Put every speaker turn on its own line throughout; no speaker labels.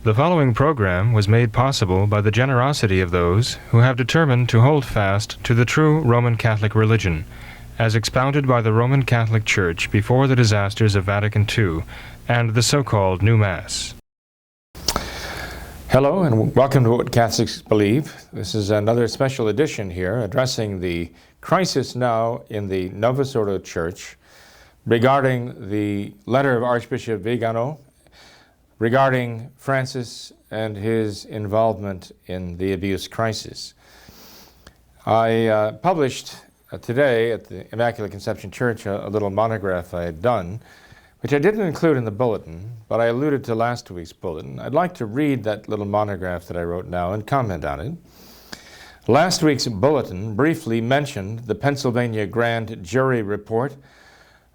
The following program was made possible by the generosity of those who have determined to hold fast to the true Roman Catholic religion, as expounded by the Roman Catholic Church before the disasters of Vatican II and the so-called New Mass.
Hello and welcome to What Catholics Believe. This is another special edition here addressing the crisis now in the Novus Ordo Church regarding the letter of Archbishop Vigano regarding Francis and his involvement in the abuse crisis. I published today at the Immaculate Conception Church a little monograph I had done, which I didn't include in the bulletin, but I alluded to last week's bulletin. I'd like to read that little monograph that I wrote now and comment on it. Last week's bulletin briefly mentioned the Pennsylvania Grand Jury report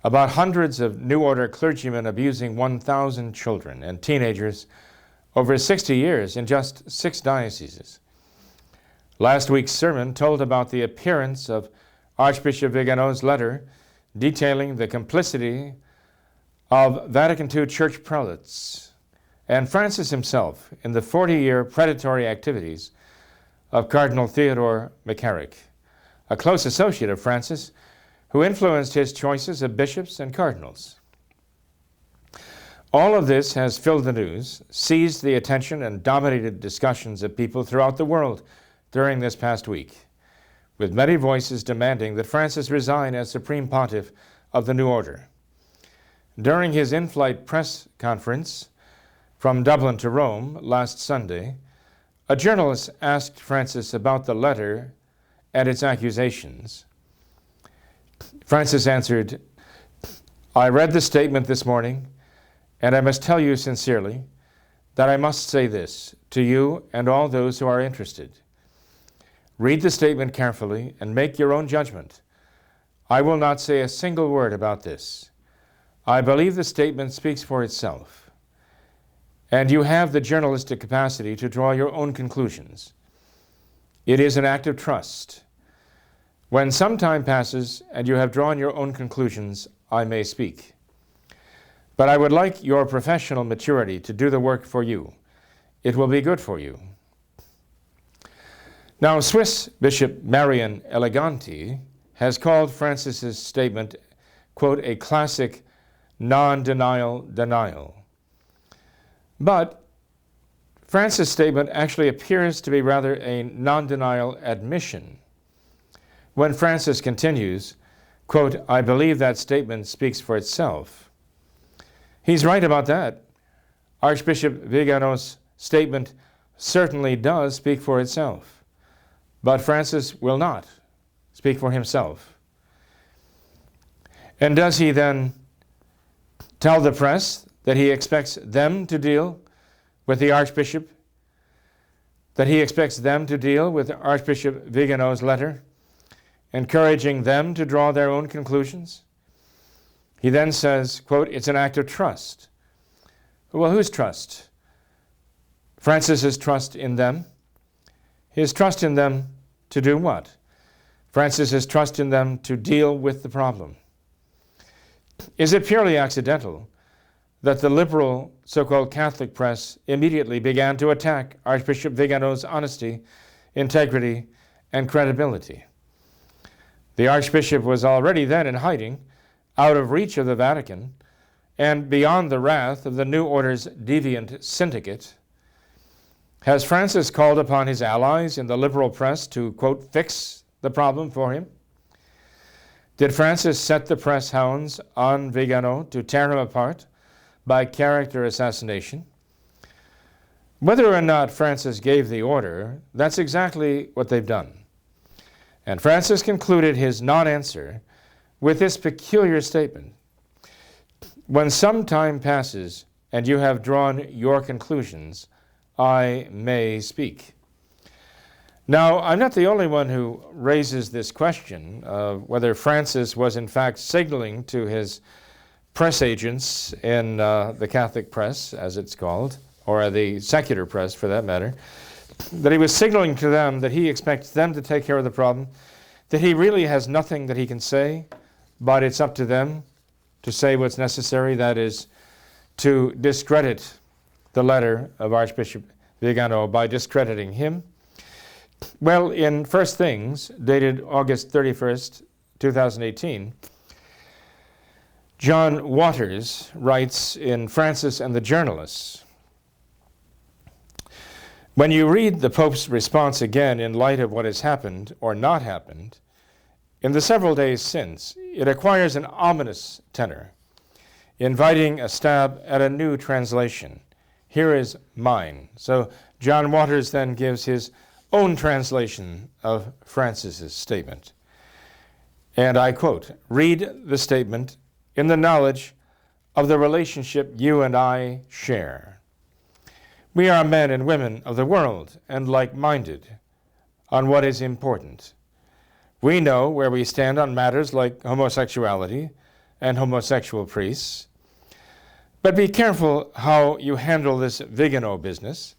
about hundreds of New Order clergymen abusing 1,000 children and teenagers over 60 years in just 6 dioceses. Last week's sermon told about the appearance of Archbishop Vigano's letter detailing the complicity of Vatican II church prelates and Francis himself in the 40-year predatory activities of Cardinal Theodore McCarrick, a close associate of Francis who influenced his choices of bishops and cardinals. All of this has filled the news, seized the attention, and dominated discussions of people throughout the world during this past week, with many voices demanding that Francis resign as Supreme Pontiff of the New Order. During his in-flight press conference from Dublin to Rome last Sunday, a journalist asked Francis about the letter and its accusations. Francis answered, "I read the statement this morning, and I must tell you sincerely that I must say this to you and all those who are interested. Read the statement carefully and make your own judgment. I will not say a single word about this. I believe the statement speaks for itself, and you have the journalistic capacity to draw your own conclusions. It is an act of trust. When some time passes and you have drawn your own conclusions, I may speak. But I would like your professional maturity to do the work for you. It will be good for you." Now, Swiss Bishop Marian Eleganti has called Francis's statement, quote, a classic non-denial denial. But Francis' statement actually appears to be rather a non-denial admission. When Francis continues, quote, "I believe that statement speaks for itself." He's right about that. Archbishop Vigano's statement certainly does speak for itself, but Francis will not speak for himself. And does he then tell the press that he expects them to deal with the Archbishop, that he expects them to deal with Archbishop Vigano's letter, encouraging them to draw their own conclusions? He then says, quote, "It's an act of trust." Well, whose trust? Francis's trust in them? His trust in them to do what? Francis's trust in them to deal with the problem. Is it purely accidental that the liberal so-called Catholic press immediately began to attack Archbishop Vigano's honesty, integrity, and credibility? The Archbishop was already then in hiding, out of reach of the Vatican, and beyond the wrath of the New Order's deviant syndicate. Has Francis called upon his allies in the liberal press to, quote, fix the problem for him? Did Francis set the press hounds on Vigano to tear him apart by character assassination? Whether or not Francis gave the order, that's exactly what they've done. And Francis concluded his non-answer with this peculiar statement: "When some time passes and you have drawn your conclusions, I may speak." Now, I'm not the only one who raises this question of whether Francis was in fact signaling to his press agents in the Catholic press, as it's called, or the secular press for that matter, that he was signaling to them that he expects them to take care of the problem, that he really has nothing that he can say, but it's up to them to say what's necessary, that is, to discredit the letter of Archbishop Vigano by discrediting him? Well, in First Things, dated August 31st, 2018, John Waters writes in Francis and the Journalists, "When you read the Pope's response again in light of what has happened or not happened, in the several days since, it acquires an ominous tenor, inviting a stab at a new translation. Here is mine." So John Waters then gives his own translation of Francis's statement. And I quote, "Read the statement in the knowledge of the relationship you and I share. We are men and women of the world and like-minded on what is important. We know where we stand on matters like homosexuality and homosexual priests. But be careful how you handle this Vigano business.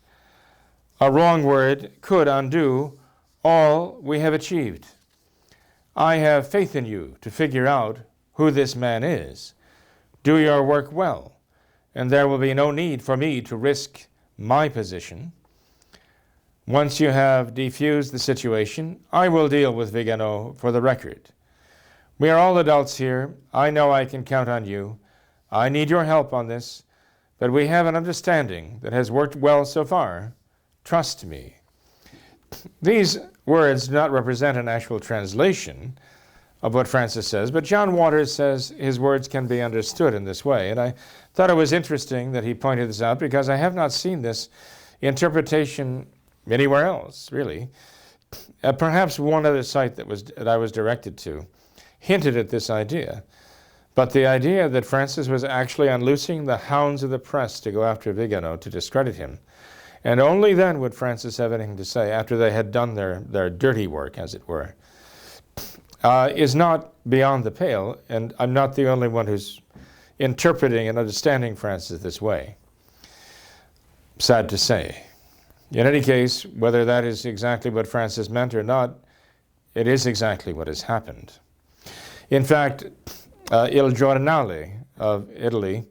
A wrong word could undo all we have achieved. I have faith in you to figure out who this man is. Do your work well, and there will be no need for me to risk my position. Once you have defused the situation, I will deal with Vigano for the record. We are all adults here. I know I can count on you. I need your help on this, but we have an understanding that has worked well so far. Trust me." These words do not represent an actual translation of what Francis says, but John Waters says his words can be understood in this way. And I thought it was interesting that he pointed this out because I have not seen this interpretation anywhere else, really. Perhaps one other site that I was directed to hinted at this idea. But the idea that Francis was actually unloosing the hounds of the press to go after Vigano to discredit him, and only then would Francis have anything to say after they had done their dirty work, as it were, is not beyond the pale, and I'm not the only one who's interpreting and understanding Francis this way. Sad to say. In any case, whether that is exactly what Francis meant or not, it is exactly what has happened. In fact, Il Giornale of Italy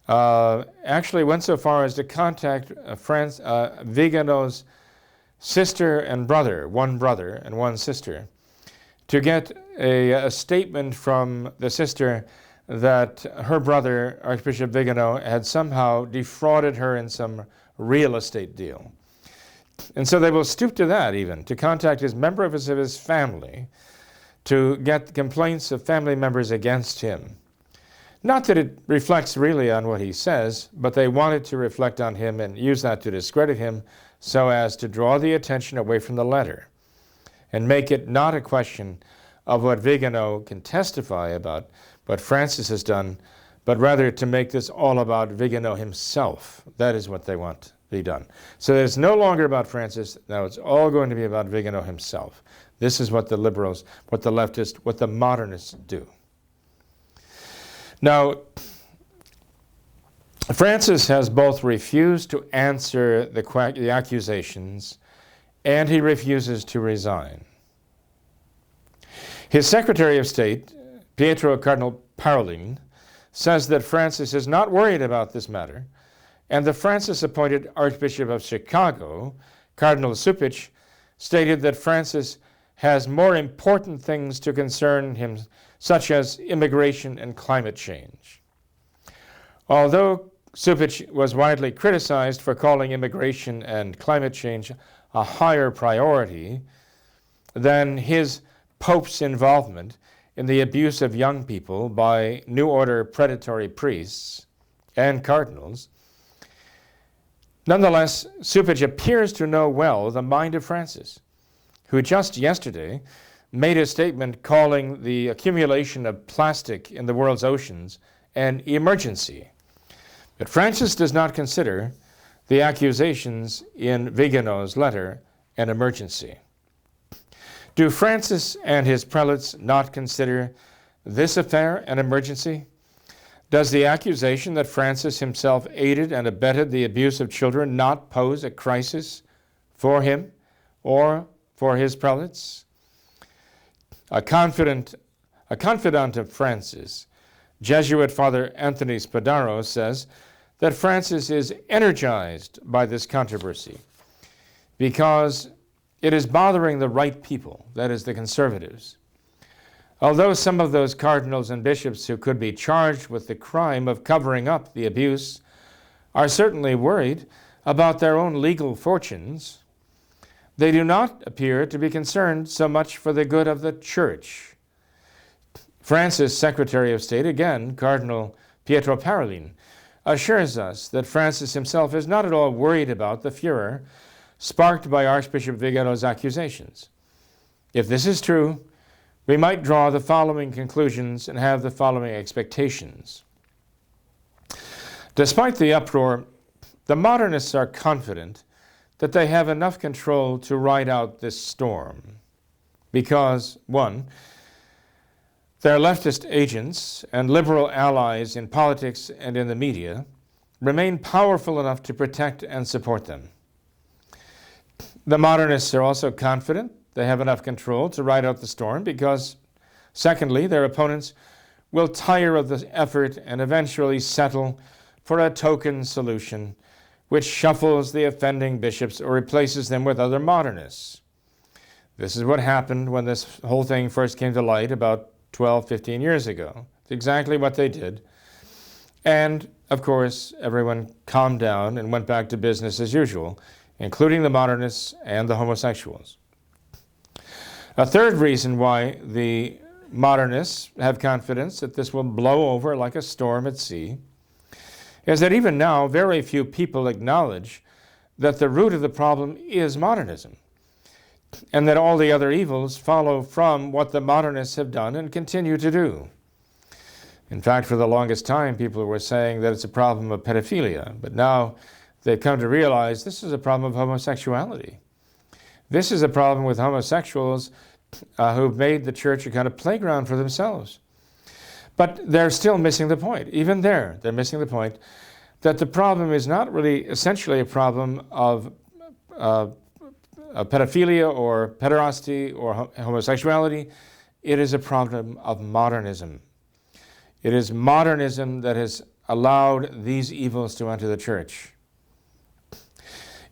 actually went so far as to contact Vigano's sister and brother, one brother and one sister, to get a statement from the sister that her brother, Archbishop Vigano, had somehow defrauded her in some real estate deal. And so they will stoop to that even, to contact his members of his family to get complaints of family members against him. Not that it reflects really on what he says, but they wanted to reflect on him and use that to discredit him so as to draw the attention away from the letter and make it not a question of what Vigano can testify about, what Francis has done, but rather to make this all about Vigano himself. That is what they want to be done. So it's no longer about Francis, now it's all going to be about Vigano himself. This is what the liberals, what the leftists, what the modernists do. Now, Francis has both refused to answer the accusations and he refuses to resign. His Secretary of State, Pietro Cardinal Parolin, says that Francis is not worried about this matter, and the Francis-appointed Archbishop of Chicago, Cardinal Cupich, stated that Francis has more important things to concern him, such as immigration and climate change. Although Cupich was widely criticized for calling immigration and climate change a higher priority than his Pope's involvement in the abuse of young people by New Order predatory priests and cardinals, nonetheless, Cupich appears to know well the mind of Francis, who just yesterday made a statement calling the accumulation of plastic in the world's oceans an emergency. But Francis does not consider the accusations in Vigano's letter an emergency. Do Francis and his prelates not consider this affair an emergency? Does the accusation that Francis himself aided and abetted the abuse of children not pose a crisis for him or for his prelates? A confidant of Francis, Jesuit Father Anthony Spadaro, says that Francis is energized by this controversy because it is bothering the right people, that is, the conservatives. Although some of those cardinals and bishops who could be charged with the crime of covering up the abuse are certainly worried about their own legal fortunes, they do not appear to be concerned so much for the good of the Church. Francis' Secretary of State, again, Cardinal Pietro Parolin, assures us that Francis himself is not at all worried about the furor sparked by Archbishop Vigano's accusations. If this is true, we might draw the following conclusions and have the following expectations. Despite the uproar, the modernists are confident that they have enough control to ride out this storm because, one, their leftist agents and liberal allies in politics and in the media remain powerful enough to protect and support them. The modernists are also confident they have enough control to ride out the storm because, secondly, their opponents will tire of the effort and eventually settle for a token solution which shuffles the offending bishops or replaces them with other modernists. This is what happened when this whole thing first came to light about 12, 15 years ago. It's exactly what they did. And, of course, everyone calmed down and went back to business as usual, including the modernists and the homosexuals. A third reason why the modernists have confidence that this will blow over like a storm at sea is that even now very few people acknowledge that the root of the problem is modernism and that all the other evils follow from what the modernists have done and continue to do. In fact, for the longest time, people were saying that it's a problem of pedophilia, but now they've come to realize this is a problem of homosexuality. This is a problem with homosexuals who've made the church a kind of playground for themselves. But they're still missing the point. Even there, they're missing the point that the problem is not really essentially a problem of pedophilia or pederasty or homosexuality. It is a problem of modernism. It is modernism that has allowed these evils to enter the church.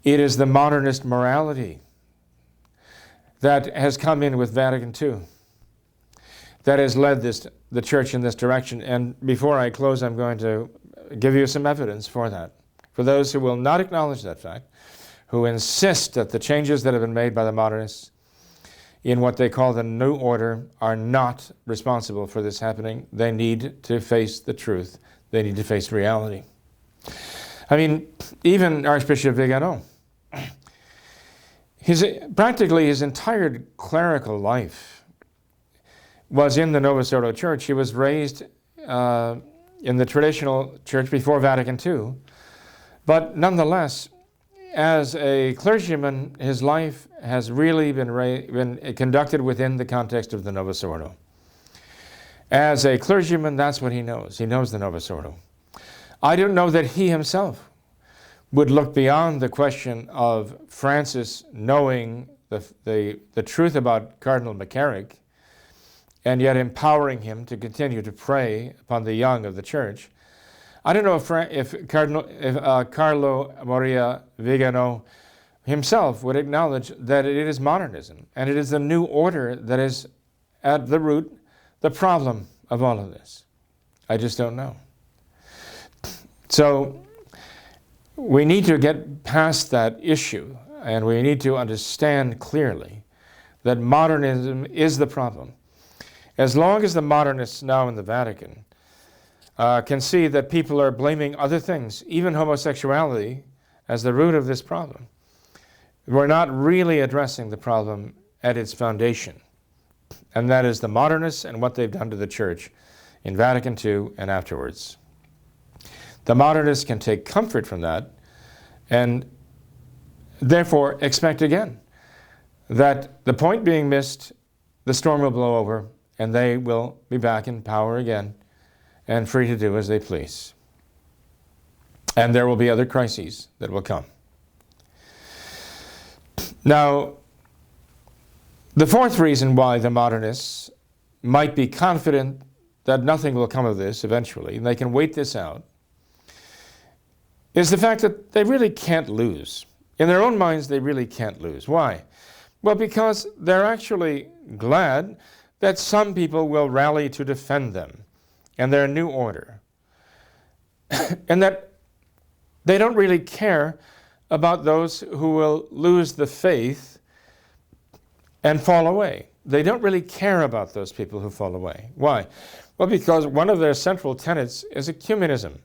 It is the modernist morality that has come in with Vatican II that has led the church in this direction. And before I close, I'm going to give you some evidence for that. For those who will not acknowledge that fact, who insist that the changes that have been made by the modernists in what they call the New Order are not responsible for this happening, they need to face the truth. They need to face reality. I mean, even Archbishop Vigano, practically his entire clerical life was in the Novus Ordo Church. He was raised in the traditional church before Vatican II. But nonetheless, as a clergyman, his life has really been conducted within the context of the Novus Ordo. As a clergyman, that's what he knows. He knows the Novus Ordo. I don't know that he himself would look beyond the question of Francis knowing the truth about Cardinal McCarrick and yet empowering him to continue to prey upon the young of the church. I don't know if Carlo Maria Vigano himself would acknowledge that it is modernism and it is the new order that is at the root, the problem of all of this. I just don't know. So we need to get past that issue, and we need to understand clearly that modernism is the problem. As long as the modernists now in the Vatican can see that people are blaming other things, even homosexuality, as the root of this problem, we're not really addressing the problem at its foundation. And that is the modernists and what they've done to the church in Vatican II and afterwards. The modernists can take comfort from that and therefore expect again that the point being missed, the storm will blow over, and they will be back in power again and free to do as they please. And there will be other crises that will come. Now, the fourth reason why the modernists might be confident that nothing will come of this eventually, and they can wait this out, is the fact that they really can't lose. In their own minds, they really can't lose. Why? Well, because they're actually glad that some people will rally to defend them and their new order. And that they don't really care about those who will lose the faith and fall away. They don't really care about those people who fall away. Why? Well, because one of their central tenets is ecumenism.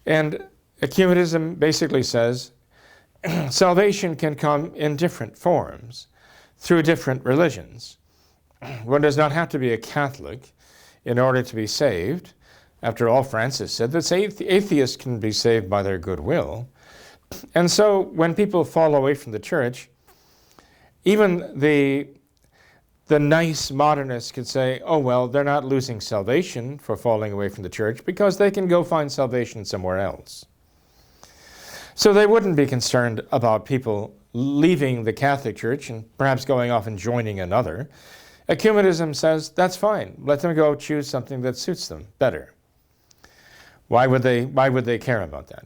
And ecumenism basically says salvation can come in different forms through different religions. One does not have to be a Catholic in order to be saved. After all, Francis said that atheists can be saved by their goodwill. And so when people fall away from the church, even the nice modernists could say, oh, well, they're not losing salvation for falling away from the church because they can go find salvation somewhere else. So they wouldn't be concerned about people leaving the Catholic Church and perhaps going off and joining another. Ecumenism says, that's fine. Let them go choose something that suits them better. Why would they care about that?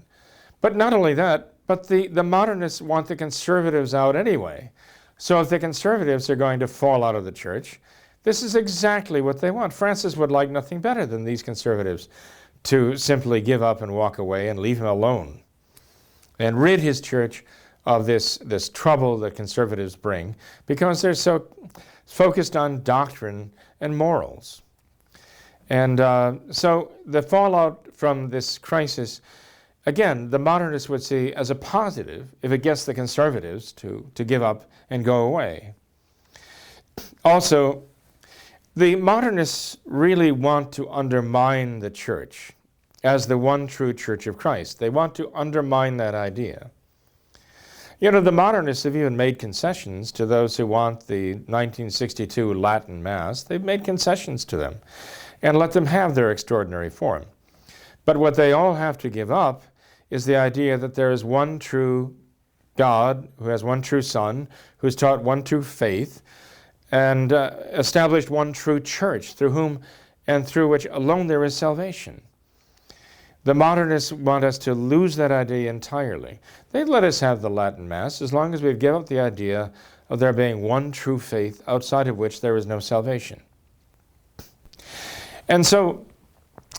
But not only that, but the modernists want the conservatives out anyway. So if the conservatives are going to fall out of the church, this is exactly what they want. Francis would like nothing better than these conservatives to simply give up and walk away and leave him alone and rid his church of this trouble that conservatives bring because they're so focused on doctrine and morals. And so the fallout from this crisis, again, the modernists would see as a positive if it gets the conservatives to give up and go away. Also, the modernists really want to undermine the church as the one true Church of Christ. They want to undermine that idea. You know, the modernists have even made concessions to those who want the 1962 Latin Mass. They've made concessions to them and let them have their extraordinary form. But what they all have to give up is the idea that there is one true God who has one true Son, who's taught one true faith, and established one true church through whom and through which alone there is salvation. The modernists want us to lose that idea entirely. They'd let us have the Latin Mass as long as we give up the idea of there being one true faith outside of which there is no salvation. And so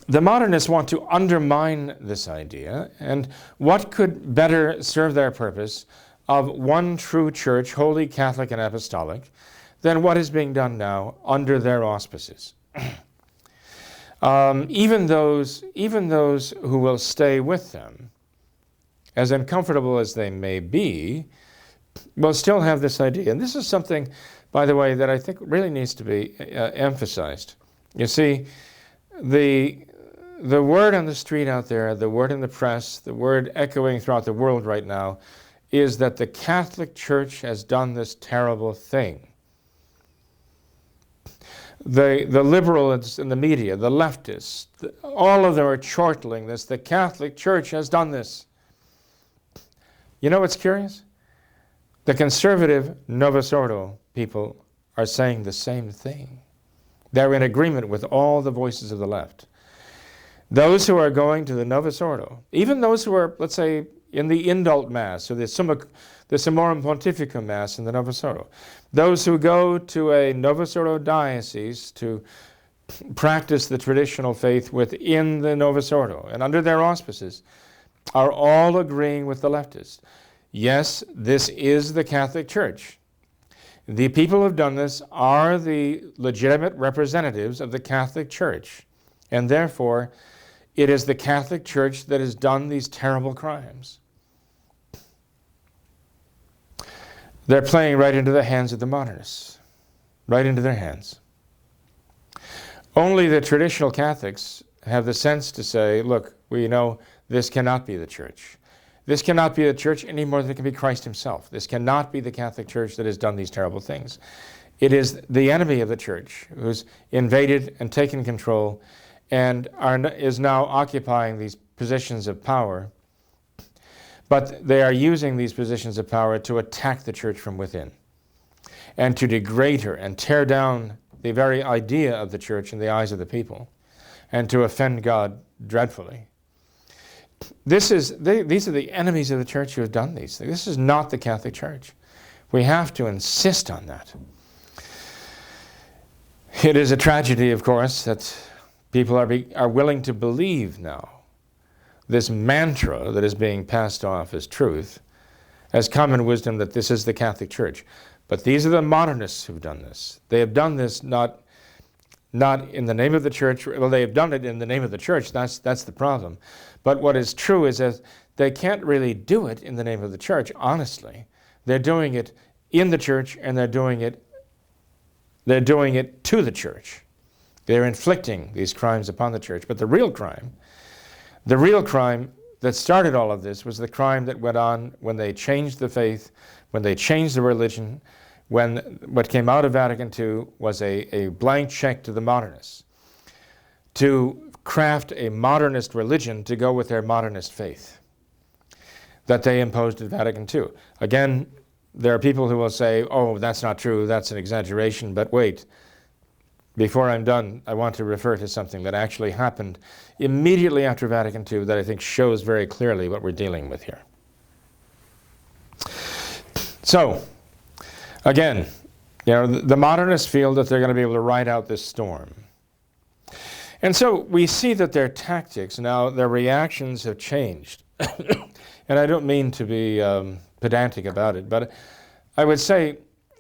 the modernists want to undermine this idea, and what could better serve their purpose of one true church, holy, Catholic, and apostolic, than what is being done now under their auspices? Even those who will stay with them, as uncomfortable as they may be, will still have this idea. And this is something, by the way, that I think really needs to be emphasized. You see, the word on the street out there, the word in the press, the word echoing throughout the world right now, is that the Catholic Church has done this terrible thing. The liberals in the media, the leftists, all of them are chortling this. The Catholic Church has done this. You know what's curious? The conservative Novus Ordo people are saying the same thing. They're in agreement with all the voices of the left. Those who are going to the Novus Ordo, even those who are, let's say, in the Indult Mass or the Summorum Pontificum Mass in the Novus Ordo, those who go to a Novus Ordo diocese to practice the traditional faith within the Novus Ordo and under their auspices, are all agreeing with the leftists. Yes, this is the Catholic Church. The people who have done this are the legitimate representatives of the Catholic Church, and therefore it is the Catholic Church that has done these terrible crimes. They're playing right into the hands of the modernists, right into their hands. Only the traditional Catholics have the sense to say, look, we know this cannot be the church. This cannot be the church any more than it can be Christ himself. This cannot be the Catholic Church that has done these terrible things. It is the enemy of the church who's invaded and taken control and is now occupying these positions of power. But they are using these positions of power to attack the church from within and to degrade her and tear down the very idea of the church in the eyes of the people and to offend God dreadfully. these are the enemies of the church who have done these things. This is not the Catholic Church. We have to insist on that. It is a tragedy, of course, that people are willing to believe now this mantra that is being passed off as truth, as common wisdom, that this is the Catholic Church. But these are the modernists who've done this. They have done this not in the name of the church. Well, they have done it in the name of the church. That's the problem. But what is true is that they can't really do it in the name of the church, honestly. They're doing it in the church, and they're doing it to the church. They're inflicting these crimes upon the church. But the real crime that started all of this was the crime that went on when they changed the faith, when they changed the religion, when what came out of Vatican II was a blank check to the modernists to craft a modernist religion to go with their modernist faith that they imposed at Vatican II. Again, there are people who will say, oh, that's not true, that's an exaggeration, but wait. Before I'm done, I want to refer to something that actually happened immediately after Vatican II that I think shows very clearly what we're dealing with here. So, again, the modernists feel that they're going to be able to ride out this storm. And so we see that their tactics, now their reactions have changed. And I don't mean to be pedantic about it, but I would say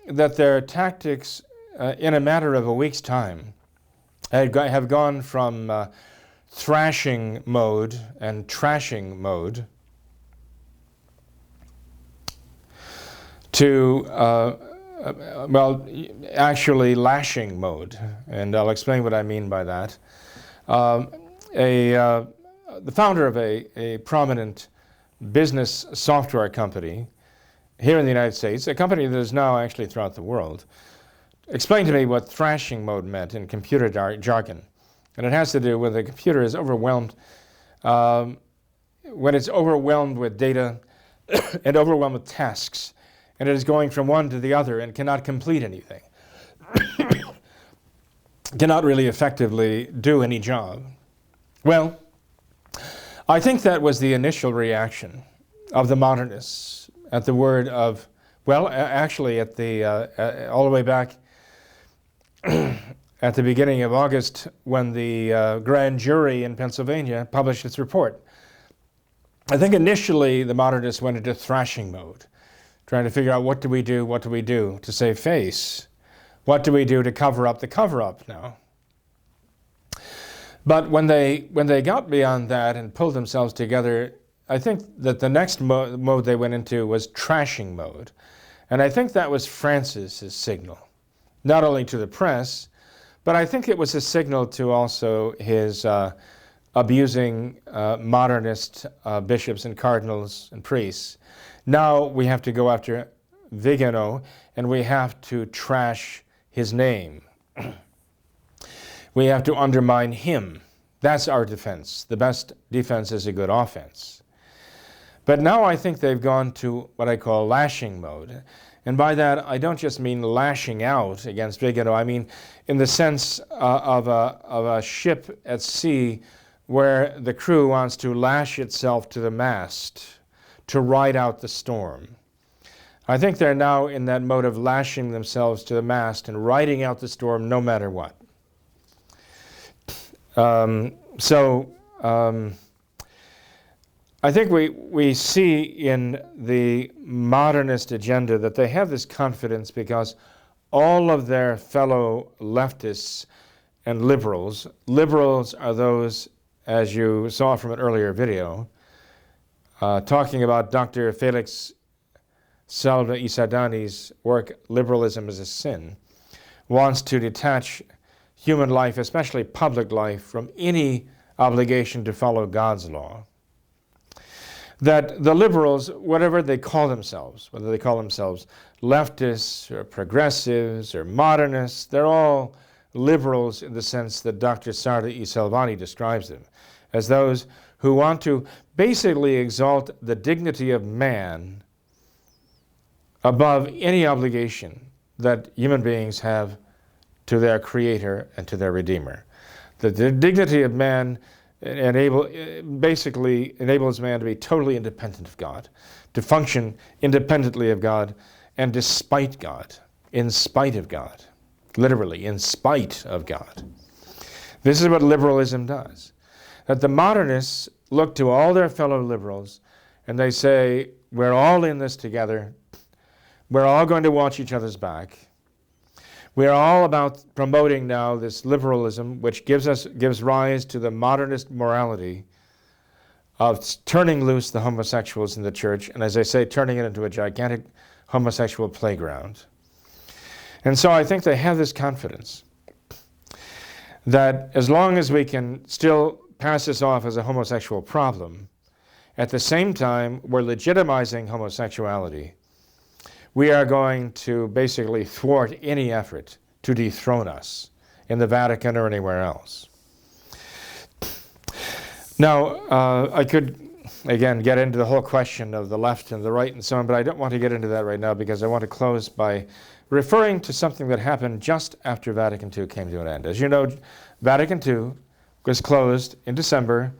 that their tactics in a matter of a week's time have gone from thrashing mode and trashing mode to, actually lashing mode. And I'll explain what I mean by that. The founder of a prominent business software company here in the United States, a company that is now actually throughout the world, explained to me what thrashing mode meant in computer jargon. And it has to do with the computer is overwhelmed, when it's overwhelmed with data and overwhelmed with tasks, and it is going from one to the other and cannot complete anything, cannot really effectively do any job. Well, I think that was the initial reaction of the modernists at the word of, well, actually at the all the way back at the beginning of August when the grand jury in Pennsylvania published its report. I think initially the modernists went into thrashing mode, trying to figure out what do we do to save face? What do we do to cover up the cover-up now? But when they got beyond that and pulled themselves together, I think that the next mode they went into was trashing mode. And I think that was Francis's signal, not only to the press, but I think it was a signal to also his abusing modernist bishops and cardinals and priests. Now we have to go after Vigano, and we have to trash his name. We have to undermine him. That's our defense. The best defense is a good offense. But now I think they've gone to what I call lashing mode. And by that, I don't just mean lashing out against Vigano. I mean in the sense of a ship at sea where the crew wants to lash itself to the mast to ride out the storm. I think they're now in that mode of lashing themselves to the mast and riding out the storm no matter what. I think we see in the modernist agenda that they have this confidence because all of their fellow leftists and liberals are those, as you saw from an earlier video, talking about Dr. Felix Salva Isadani's work, Liberalism is a Sin, wants to detach human life, especially public life, from any obligation to follow God's law. That the liberals, whatever they call themselves, whether they call themselves leftists or progressives or modernists, they're all liberals in the sense that Dr. Sarda E. Salvani describes them, as those who want to basically exalt the dignity of man above any obligation that human beings have to their Creator and to their Redeemer. That the dignity of man basically enables man to be totally independent of God, to function independently of God and despite God, in spite of God, literally, in spite of God. This is what liberalism does. That the modernists look to all their fellow liberals and they say, we're all in this together. We're all going to watch each other's back. We're all about promoting now this liberalism, which gives rise to the modernist morality of turning loose the homosexuals in the church, and as I say, turning it into a gigantic homosexual playground. And so I think they have this confidence that as long as we can still pass this off as a homosexual problem, at the same time we're legitimizing homosexuality, we are going to basically thwart any effort to dethrone us in the Vatican or anywhere else. Now, I could, again, get into the whole question of the left and the right and so on, but I don't want to get into that right now because I want to close by referring to something that happened just after Vatican II came to an end. As you know, Vatican II was closed in December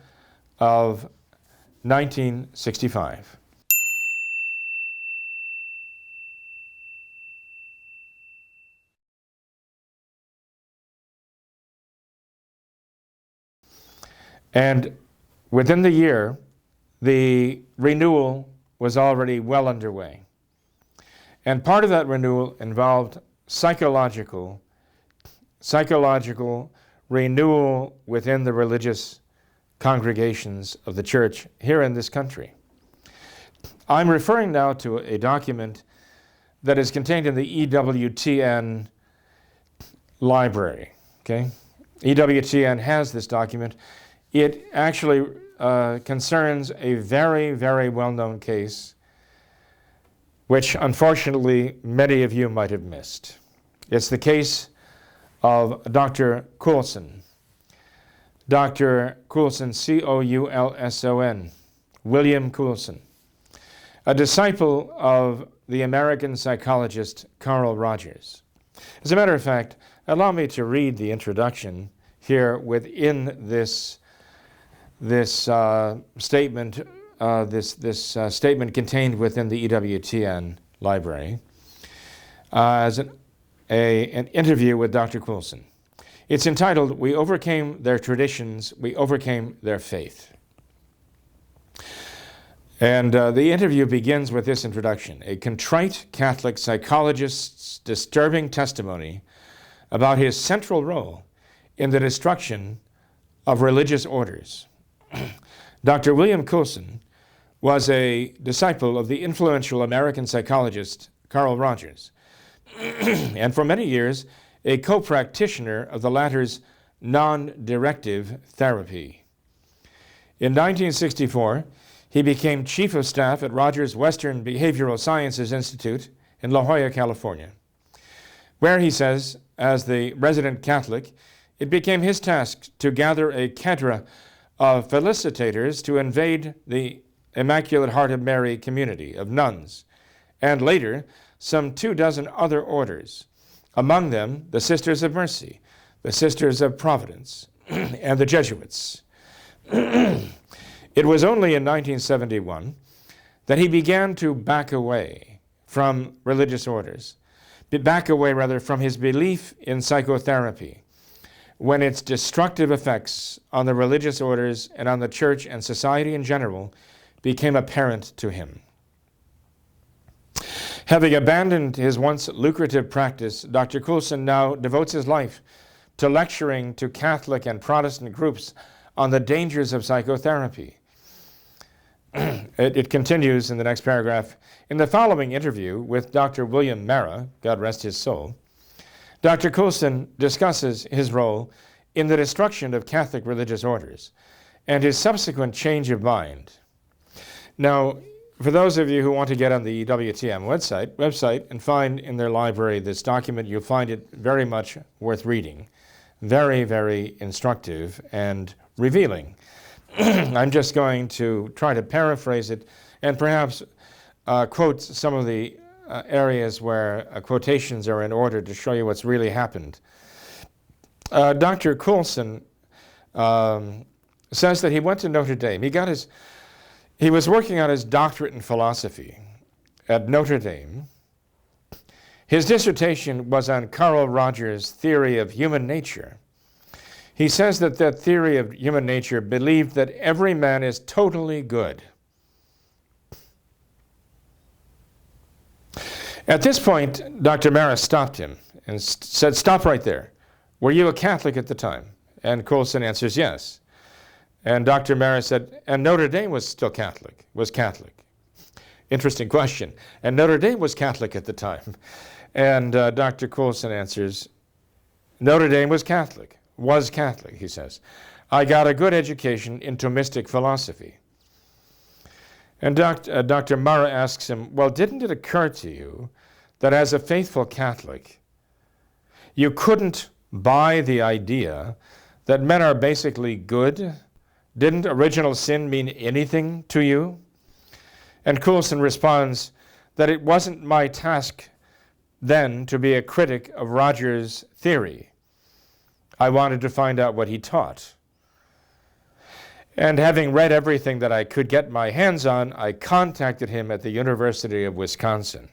of 1965. And within the year, the renewal was already well underway. And part of that renewal involved psychological renewal within the religious congregations of the church here in this country. I'm referring now to a document that is contained in the EWTN library. Okay? EWTN has this document. It actually concerns a very, very well-known case, which unfortunately many of you might have missed. It's the case of Dr. Coulson. Dr. Coulson, C-O-U-L-S-O-N, William Coulson, a disciple of the American psychologist Carl Rogers. As a matter of fact, allow me to read the introduction here within this statement, statement contained within the EWTN library as an interview with Dr. Coulson. It's entitled, "We Overcame Their Traditions, We Overcame Their Faith." And the interview begins with this introduction: a contrite Catholic psychologist's disturbing testimony about his central role in the destruction of religious orders. Dr. William Coulson was a disciple of the influential American psychologist Carl Rogers, and for many years a co-practitioner of the latter's non-directive therapy. In 1964, he became chief of staff at Rogers Western Behavioral Sciences Institute in La Jolla, California, where he says, as the resident Catholic, it became his task to gather a cadre of felicitators to invade the Immaculate Heart of Mary community of nuns, and later some 24 other orders, among them the Sisters of Mercy, the Sisters of Providence, and the Jesuits. It was only in 1971 that he began to back away from religious orders, from his belief in psychotherapy, when its destructive effects on the religious orders and on the church and society in general became apparent to him. Having abandoned his once lucrative practice, Dr. Coulson now devotes his life to lecturing to Catholic and Protestant groups on the dangers of psychotherapy. It continues in the next paragraph. In the following interview with Dr. William Mara, God rest his soul, Dr. Coulson discusses his role in the destruction of Catholic religious orders and his subsequent change of mind. Now, for those of you who want to get on the EWTN website and find in their library this document, you'll find it very much worth reading. Very, very instructive and revealing. I'm just going to try to paraphrase it and perhaps quote some of the areas where quotations are in order to show you what's really happened. Dr. Coulson says that he went to Notre Dame. He was working on his doctorate in philosophy at Notre Dame. His dissertation was on Carl Rogers' theory of human nature. He says that that theory of human nature believed that every man is totally good. At this point, Dr. Marist stopped him and said, "Stop right there. Were you a Catholic at the time?" And Coulson answers, "Yes." And Dr. Marist said, "And Notre Dame was Catholic. Interesting question. And Notre Dame was Catholic at the time. And Dr. Coulson answers, "Notre Dame was Catholic, he says. I got a good education in Thomistic philosophy." And Dr. Murrah asks him, "Well, didn't it occur to you that as a faithful Catholic, you couldn't buy the idea that men are basically good? Didn't original sin mean anything to you?" And Coulson responds that it wasn't my task then to be a critic of Rogers' theory. I wanted to find out what he taught. And having read everything that I could get my hands on, I contacted him at the University of Wisconsin.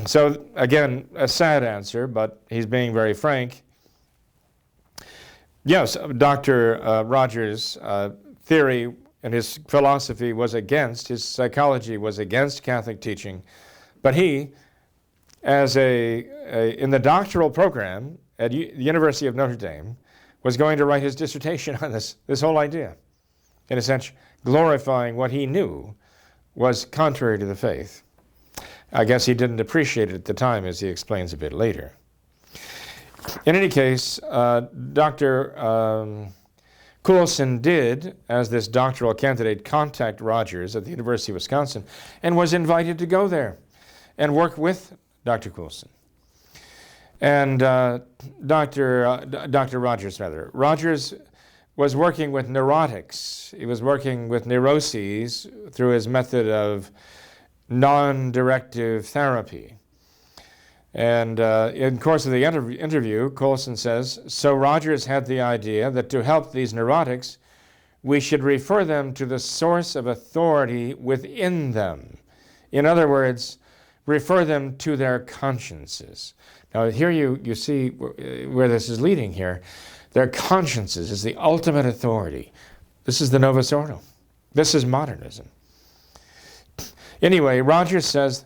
So again, a sad answer, but he's being very frank. Yes, Dr. Rogers' theory and his philosophy was against, his psychology was against Catholic teaching, but he, in the doctoral program at the University of Notre Dame, was going to write his dissertation on this whole idea, in a sense, glorifying what he knew was contrary to the faith. I guess he didn't appreciate it at the time, as he explains a bit later. In any case, Dr. Coulson did, as this doctoral candidate, contact Rogers at the University of Wisconsin and was invited to go there and work with Dr. Coulson. And Dr. Rogers was working with neurotics. He was working with neuroses through his method of non-directive therapy. And in the course of the interview, Coulson says, "So Rogers had the idea that to help these neurotics, we should refer them to the source of authority within them. In other words, refer them to their consciences." Now here you see where this is leading here. Their consciences is the ultimate authority. This is the Novus Ordo. This is modernism. Anyway, Rogers says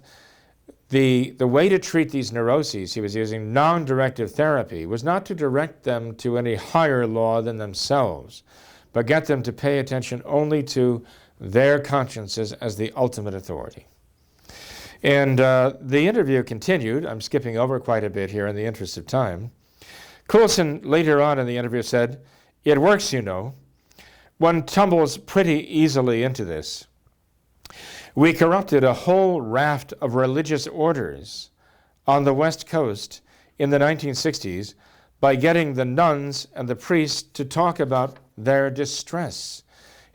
the way to treat these neuroses, he was using non-directive therapy, was not to direct them to any higher law than themselves, but get them to pay attention only to their consciences as the ultimate authority. And the interview continued. I'm skipping over quite a bit here in the interest of time. Coulson later on in the interview said, "It works, you know. One tumbles pretty easily into this. We corrupted a whole raft of religious orders on the West Coast in the 1960s by getting the nuns and the priests to talk about their distress.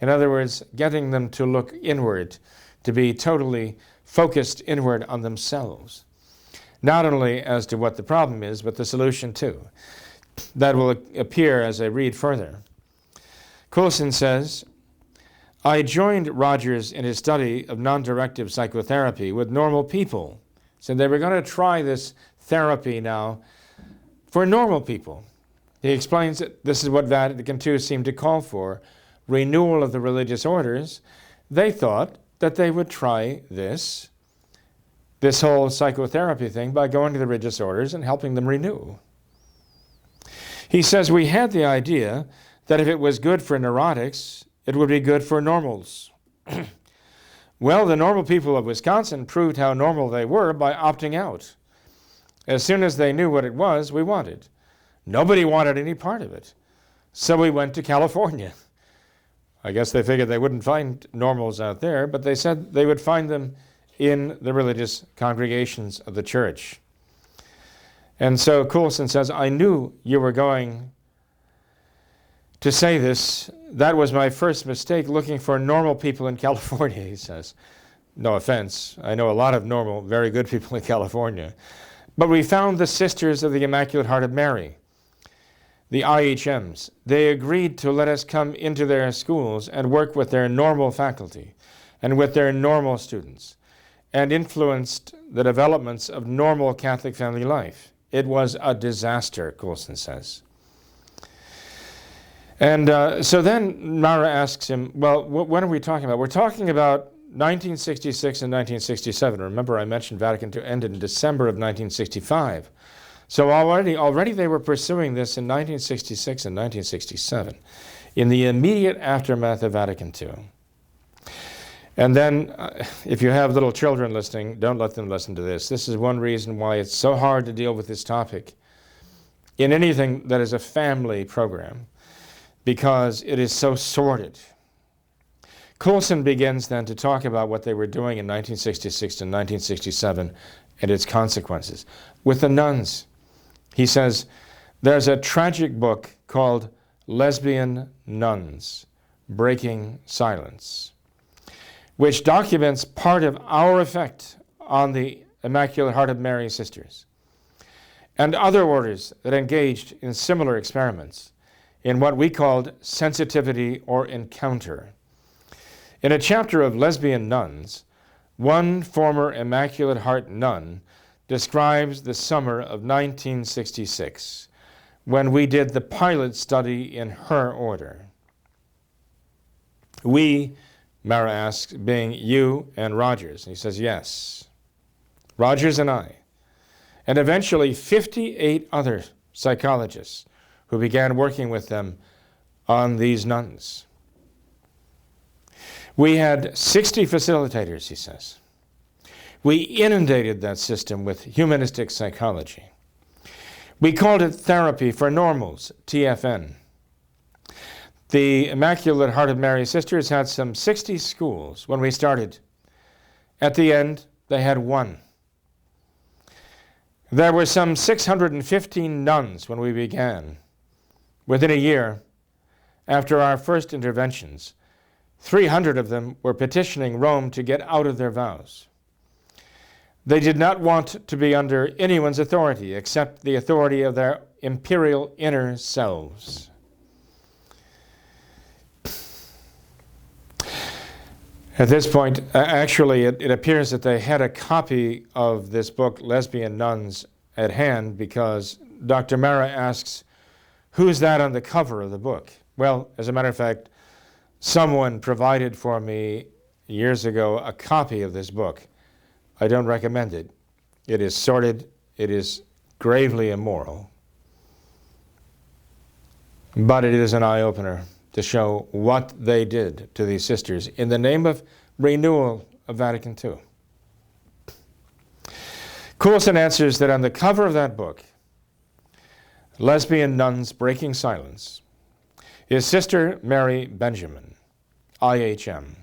In other words, getting them to look inward, to be totally focused inward on themselves, not only as to what the problem is, but the solution too. That will appear as I read further." Coulson says, "I joined Rogers in his study of non-directive psychotherapy with normal people." So they were going to try this therapy now for normal people. He explains that this is what Vatican II seemed to call for, renewal of the religious orders. They thought that they would try this whole psychotherapy thing by going to the religious orders and helping them renew. He says, "We had the idea that if it was good for neurotics, it would be good for normals." Well, the normal people of Wisconsin proved how normal they were by opting out. As soon as they knew what it was we wanted. Nobody wanted any part of it. So we went to California. I guess they figured they wouldn't find normals out there, but they said they would find them in the religious congregations of the church. And so Coulson says, "I knew you were going to say this. That was my first mistake, looking for normal people in California," he says. No offense. I know a lot of normal, very good people in California. But we found the Sisters of the Immaculate Heart of Mary. the IHMs, they agreed to let us come into their schools and work with their normal faculty and with their normal students, and influenced the developments of normal Catholic family life. It was a disaster, Coulson says. And so then Mara asks him, well, what are we talking about? We're talking about 1966 and 1967. Remember, I mentioned Vatican II ended in December of 1965. So already they were pursuing this in 1966 and 1967, in the immediate aftermath of Vatican II. And then, if you have little children listening, don't let them listen to this. This is one reason why it's so hard to deal with this topic in anything that is a family program, because it is so sordid. Coulson begins then to talk about what they were doing in 1966 and 1967 and its consequences. With the nuns, he says, there's a tragic book called Lesbian Nuns, Breaking Silence, which documents part of our effect on the Immaculate Heart of Mary sisters and other orders that engaged in similar experiments in what we called sensitivity or encounter. In a chapter of Lesbian Nuns, one former Immaculate Heart nun describes the summer of 1966, when we did the pilot study in her order. We, Mara asks, being you and Rogers. And he says, yes. Rogers and I. And eventually 58 other psychologists who began working with them on these nuns. We had 60 facilitators, he says. We inundated that system with humanistic psychology. We called it Therapy for Normals, TFN. The Immaculate Heart of Mary sisters had some 60 schools when we started. At the end, they had one. There were some 615 nuns when we began. Within a year, after our first interventions, 300 of them were petitioning Rome to get out of their vows. They did not want to be under anyone's authority except the authority of their imperial inner selves. At this point, actually, it appears that they had a copy of this book, Lesbian Nuns, at hand, because Dr. Mara asks, who's that on the cover of the book? Well, as a matter of fact, someone provided for me years ago a copy of this book. I don't recommend it. It is sordid. It is gravely immoral. But it is an eye-opener to show what they did to these sisters in the name of renewal of Vatican II. Coulson answers that on the cover of that book, Lesbian Nuns Breaking Silence, is Sister Mary Benjamin, IHM.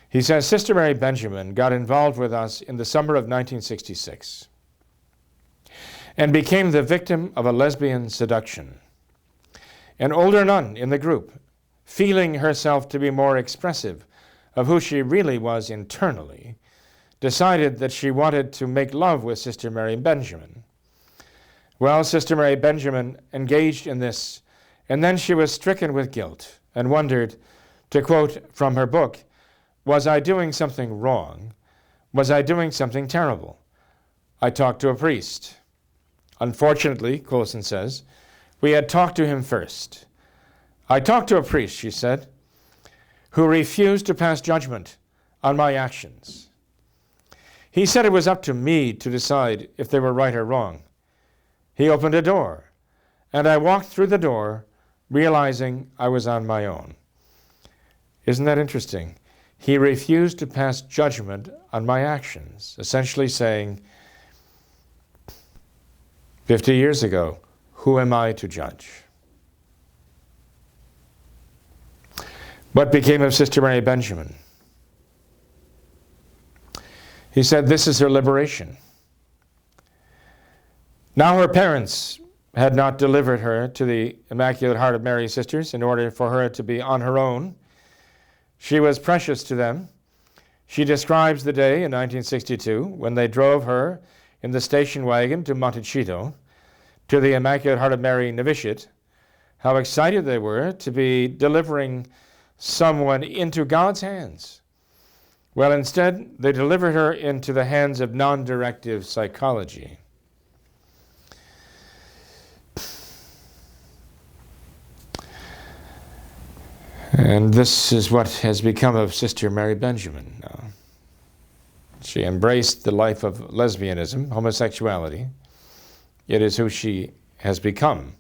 He says, Sister Mary Benjamin got involved with us in the summer of 1966 and became the victim of a lesbian seduction. An older nun in the group, feeling herself to be more expressive of who she really was internally, decided that she wanted to make love with Sister Mary Benjamin. Well, Sister Mary Benjamin engaged in this, and then she was stricken with guilt and wondered, to quote from her book, was I doing something wrong? Was I doing something terrible? I talked to a priest. Unfortunately, Coulson says, we had talked to him first. I talked to a priest, she said, who refused to pass judgment on my actions. He said it was up to me to decide if they were right or wrong. He opened a door, and I walked through the door, realizing I was on my own. Isn't that interesting? He refused to pass judgment on my actions, essentially saying, 50 years ago, who am I to judge? What became of Sister Mary Benjamin? He said, this is her liberation. Now her parents had not delivered her to the Immaculate Heart of Mary sisters in order for her to be on her own. She was precious to them. She describes the day in 1962 when they drove her in the station wagon to Montecito, to the Immaculate Heart of Mary novitiate, how excited they were to be delivering someone into God's hands. Well, instead, they delivered her into the hands of non-directive psychology. And this is what has become of Sister Mary Benjamin now. She embraced the life of lesbianism, homosexuality. It is who she has become.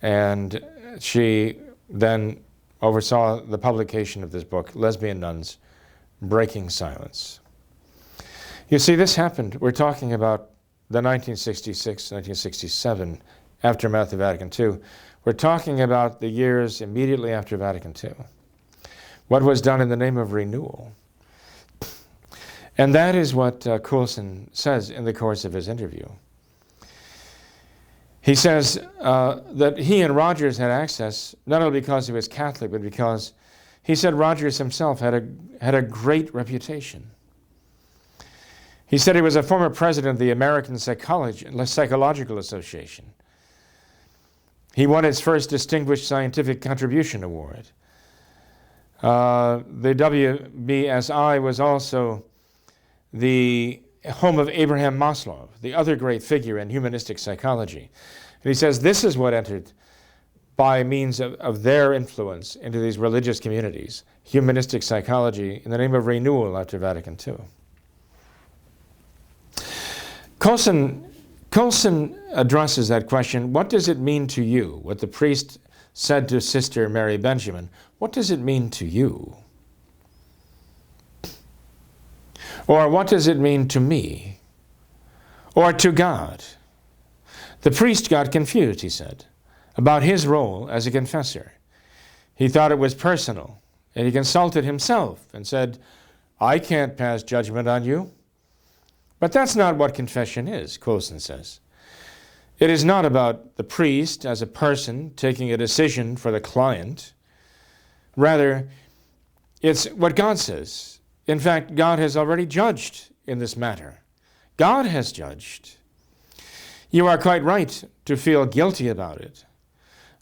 And she then oversaw the publication of this book, Lesbian Nuns, Breaking Silence. You see, this happened. We're talking about the 1966, 1967 aftermath of Vatican II. We're talking about the years immediately after Vatican II. What was done in the name of renewal. And that is what Coulson says in the course of his interview. He says that he and Rogers had access, not only because he was Catholic, but because he said Rogers himself had a great reputation. He said he was a former president of the American Psychological Association. He won its first Distinguished Scientific Contribution Award. The WBSI was also the home of Abraham Maslow, the other great figure in humanistic psychology. And he says this is what entered by means of their influence into these religious communities, humanistic psychology in the name of renewal after Vatican II. Coulson addresses that question, what does it mean to you? What the priest said to Sister Mary Benjamin, what does it mean to you? Or what does it mean to me? Or to God? The priest got confused, he said, about his role as a confessor. He thought it was personal, and he consulted himself and said, I can't pass judgment on you. But that's not what confession is, Coulson says. It is not about the priest as a person taking a decision for the client. Rather, it's what God says. In fact, God has already judged in this matter. God has judged. You are quite right to feel guilty about it.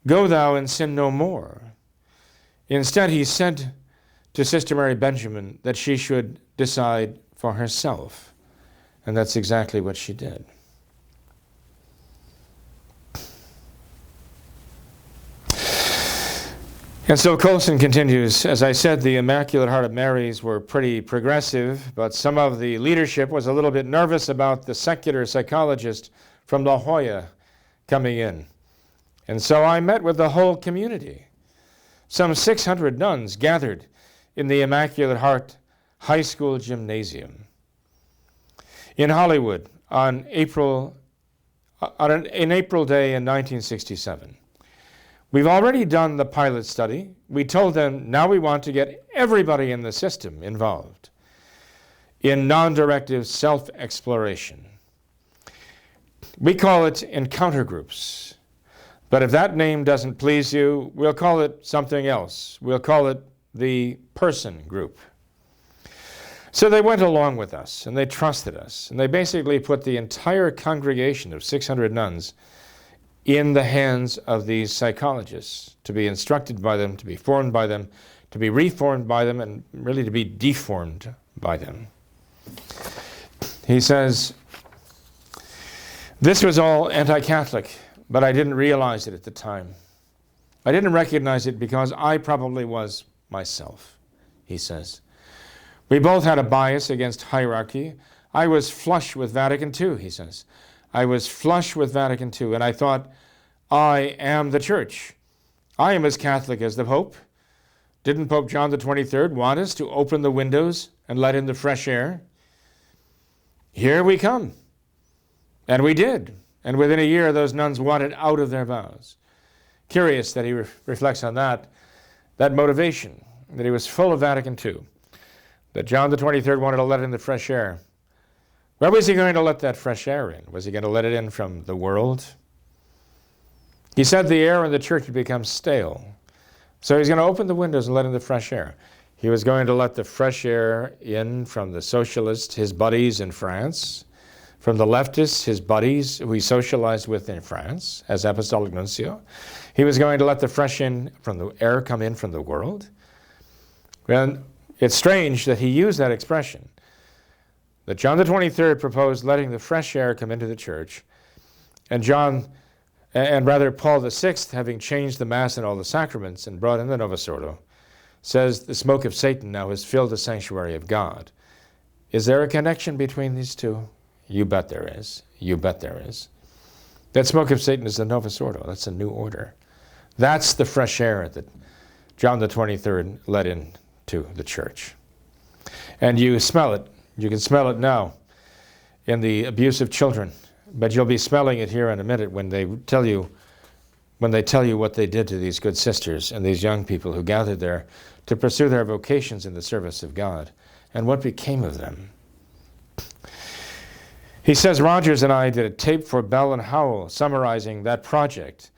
Go thou and sin no more. Instead, he said to Sister Mary Benjamin that she should decide for herself. And that's exactly what she did. And so Coulson continues, as I said, the Immaculate Heart of Mary's were pretty progressive, but some of the leadership was a little bit nervous about the secular psychologist from La Jolla coming in. And so I met with the whole community. Some 600 nuns gathered in the Immaculate Heart High School Gymnasium in Hollywood on April Day in 1967. We've already done the pilot study. We told them now we want to get everybody in the system involved in non-directive self-exploration. We call it encounter groups. But if that name doesn't please you, we'll call it something else. We'll call it the person group. So they went along with us, and they trusted us, and they basically put the entire congregation of 600 nuns in the hands of these psychologists, to be instructed by them, to be formed by them, to be reformed by them, and really to be deformed by them. He says, this was all anti-Catholic, but I didn't realize it at the time. I didn't recognize it because I probably was myself, he says. We both had a bias against hierarchy. I was flush with Vatican II, he says. I was flush with Vatican II, and I thought, I am the Church. I am as Catholic as the Pope. Didn't Pope John the 23rd want us to open the windows and let in the fresh air? Here we come. And we did. And within a year, those nuns wanted out of their vows. Curious that he reflects on that motivation, that he was full of Vatican II, that John the 23rd wanted to let in the fresh air. Where was he going to let that fresh air in? Was he going to let it in from the world? He said the air in the church would become stale. So he's going to open the windows and let in the fresh air. He was going to let the fresh air in from the socialists, his buddies in France, from the leftists, his buddies, who he socialized with in France as apostolic nuncio. He was going to let the fresh air come in from the world. And it's strange that he used that expression, that John the 23rd proposed letting the fresh air come into the church, and Paul VI, having changed the Mass and all the sacraments and brought in the Novus Ordo, says the smoke of Satan now has filled the sanctuary of God. Is there a connection between these two? You bet there is. You bet there is. That smoke of Satan is the Novus Ordo. That's a new order. That's the fresh air that John the 23rd let into the church. And you smell it. You can smell it now in the abuse of children, but you'll be smelling it here in a minute when they tell you what they did to these good sisters and these young people who gathered there to pursue their vocations in the service of God, and what became of them. He says, Rogers and I did a tape for Bell and Howell summarizing that project,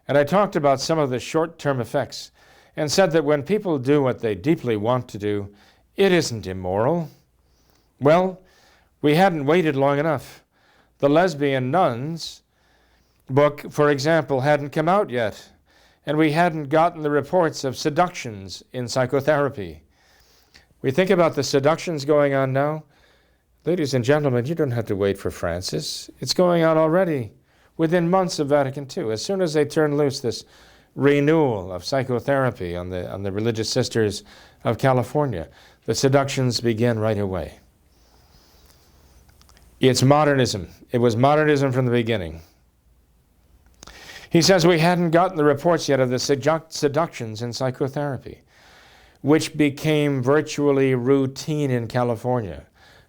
and I talked about some of the short-term effects and said that when people do what they deeply want to do, it isn't immoral. Well, we hadn't waited long enough. The Lesbian Nuns book, for example, hadn't come out yet, and we hadn't gotten the reports of seductions in psychotherapy. We think about the seductions going on now. Ladies and gentlemen, you don't have to wait for Francis. It's going on already within months of Vatican II. As soon as they turn loose this renewal of psychotherapy on the religious sisters of California, the seductions begin right away. It's modernism. It was modernism from the beginning. He says we hadn't gotten the reports yet of the seductions in psychotherapy, which became virtually routine in California.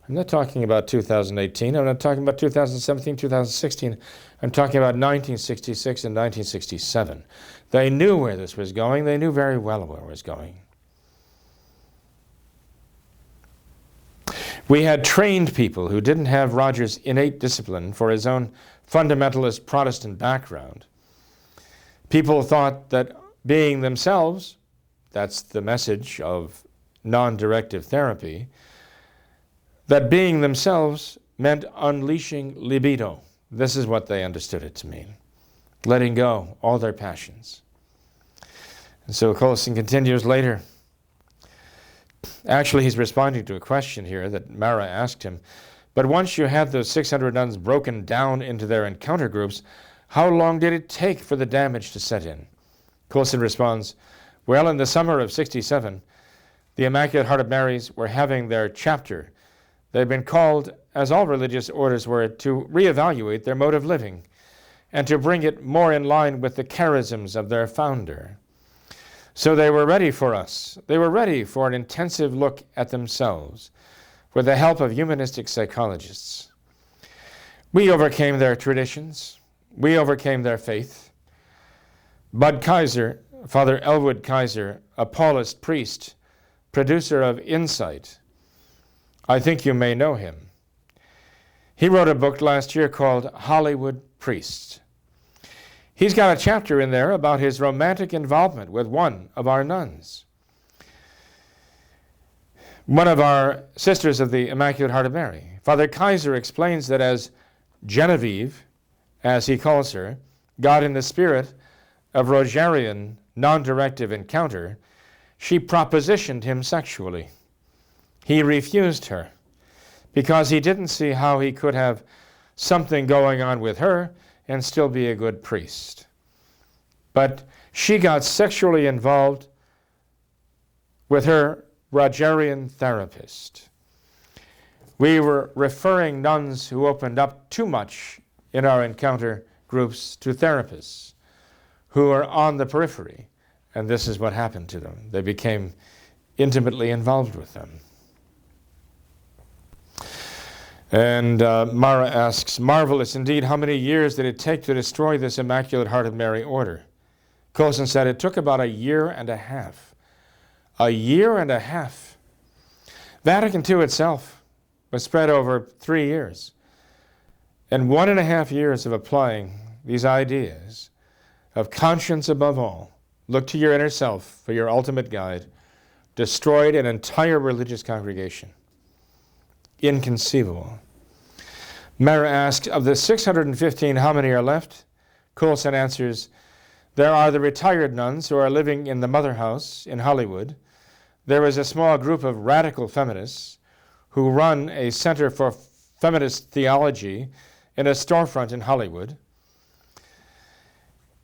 I'm not talking about 2018. I'm not talking about 2017, 2016. I'm talking about 1966 and 1967. They knew where this was going. They knew very well where it was going. We had trained people who didn't have Rogers' innate discipline for his own fundamentalist Protestant background. People thought that being themselves, that's the message of non-directive therapy, that being themselves meant unleashing libido. This is what they understood it to mean. Letting go all their passions. And so Colson continues later. Actually, he's responding to a question here that Mara asked him. But once you had those 600 nuns broken down into their encounter groups, how long did it take for the damage to set in? Colson responds, well, in the summer of '67, the Immaculate Heart of Mary's were having their chapter. They've been called, as all religious orders were, to reevaluate their mode of living and to bring it more in line with the charisms of their founder. So they were ready for us. They were ready for an intensive look at themselves with the help of humanistic psychologists. We overcame their traditions. We overcame their faith. Bud Kaiser, Father Elwood Kaiser, a Paulist priest, producer of Insight, I think you may know him. He wrote a book last year called Hollywood Priest. He's got a chapter in there about his romantic involvement with one of our nuns. One of our sisters of the Immaculate Heart of Mary. Father Kaiser explains that as Genevieve, as he calls her, got in the spirit of Rogerian non-directive encounter, she propositioned him sexually. He refused her because he didn't see how he could have something going on with her and still be a good priest. But she got sexually involved with her Rogerian therapist. We were referring nuns who opened up too much in our encounter groups to therapists who are on the periphery, and this is what happened to them. They became intimately involved with them. And Mara asks, marvelous indeed, how many years did it take to destroy this Immaculate Heart of Mary order? Colson said it took about a year and a half. A year and a half. Vatican II itself was spread over 3 years. And 1.5 years of applying these ideas of conscience above all, look to your inner self for your ultimate guide, destroyed an entire religious congregation. Inconceivable. Mara asks, of the 615, how many are left? Coulson answers, there are the retired nuns who are living in the Mother House in Hollywood. There is a small group of radical feminists who run a center for feminist theology in a storefront in Hollywood.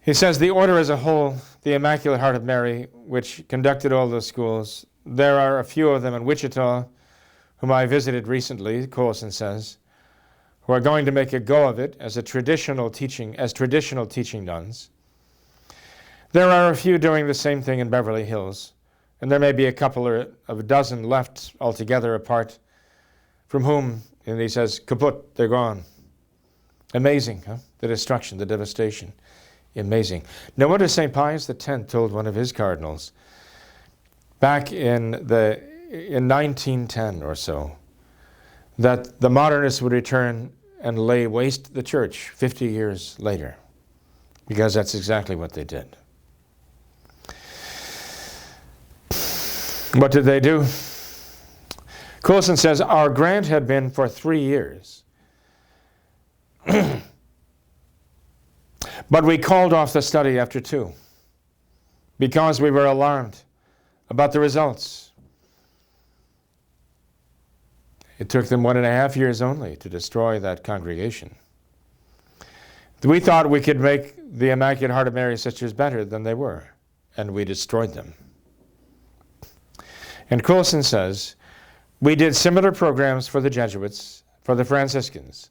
He says the order as a whole, the Immaculate Heart of Mary, which conducted all those schools, there are a few of them in Wichita, whom I visited recently, Coulson says, who are going to make a go of it as traditional teaching nuns. There are a few doing the same thing in Beverly Hills, and there may be a couple or of a dozen left altogether apart, from whom, and he says, kaput, they're gone. Amazing, huh? The destruction, the devastation. Amazing. No wonder St. Pius X told one of his cardinals back in 1910 or so that the modernists would return and lay waste the church 50 years later, because that's exactly what they did. What did they do? Coulson says, our grant had been for 3 years. But we called off the study after 2 because we were alarmed about the results. It took them 1.5 years only to destroy that congregation. We thought we could make the Immaculate Heart of Mary sisters better than they were, and we destroyed them. And Coulson says, we did similar programs for the Jesuits, for the Franciscans,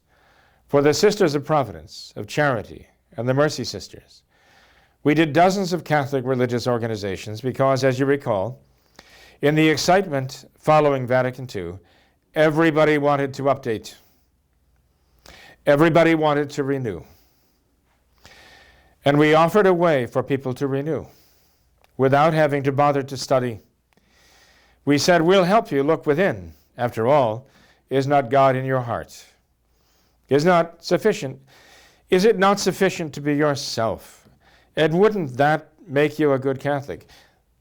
for the Sisters of Providence, of Charity, and the Mercy Sisters. We did dozens of Catholic religious organizations because, as you recall, in the excitement following Vatican II, everybody wanted to update. Everybody wanted to renew. And we offered a way for people to renew without having to bother to study. We said, we'll help you look within. After all, is not God in your heart? Is not sufficient? Is it not sufficient to be yourself? And wouldn't that make you a good Catholic?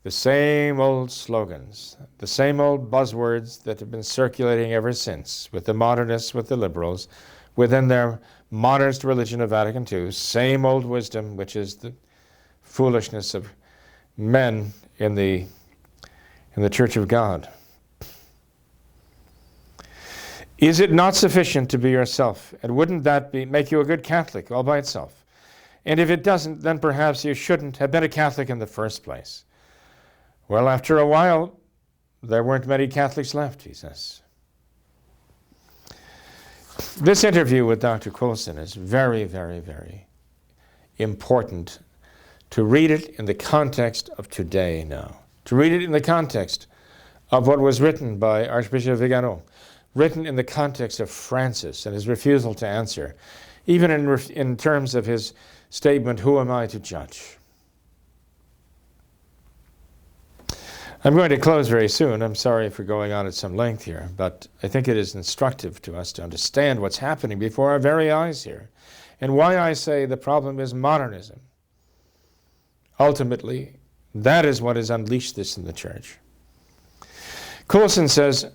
The same old slogans, the same old buzzwords that have been circulating ever since with the modernists, with the liberals, within their modernist religion of Vatican II, same old wisdom, which is the foolishness of men in the Church of God. Is it not sufficient to be yourself? And wouldn't that make you a good Catholic all by itself? And if it doesn't, then perhaps you shouldn't have been a Catholic in the first place. Well, after a while, there weren't many Catholics left, he says. This interview with Dr. Coulson is very, very, very important to read it in the context of today now. To read it in the context of what was written by Archbishop Vigano, written in the context of Francis and his refusal to answer, even in terms of his statement, who am I to judge? I'm going to close very soon. I'm sorry for going on at some length here, but I think it is instructive to us to understand what's happening before our very eyes here, and why I say the problem is modernism. Ultimately, that is what has unleashed this in the church. Coulson says,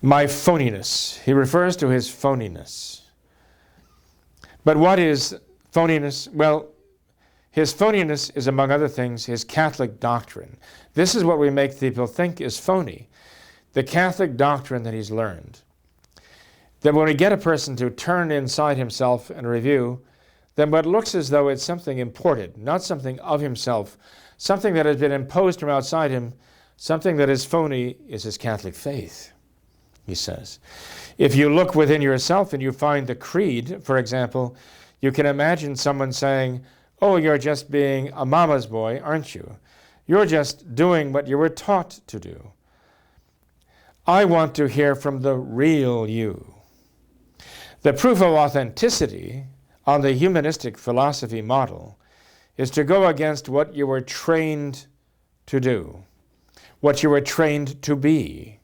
my phoniness. He refers to his phoniness. But what is phoniness? Well, his phoniness is, among other things, his Catholic doctrine. This is what we make people think is phony. The Catholic doctrine that he's learned. That when we get a person to turn inside himself and review, then what looks as though it's something imported, not something of himself, something that has been imposed from outside him, something that is phony is his Catholic faith, he says. If you look within yourself and you find the creed, for example, you can imagine someone saying, oh, you're just being a mama's boy, aren't you? You're just doing what you were taught to do. I want to hear from the real you. The proof of authenticity on the humanistic philosophy model is to go against what you were trained to do, what you were trained to be,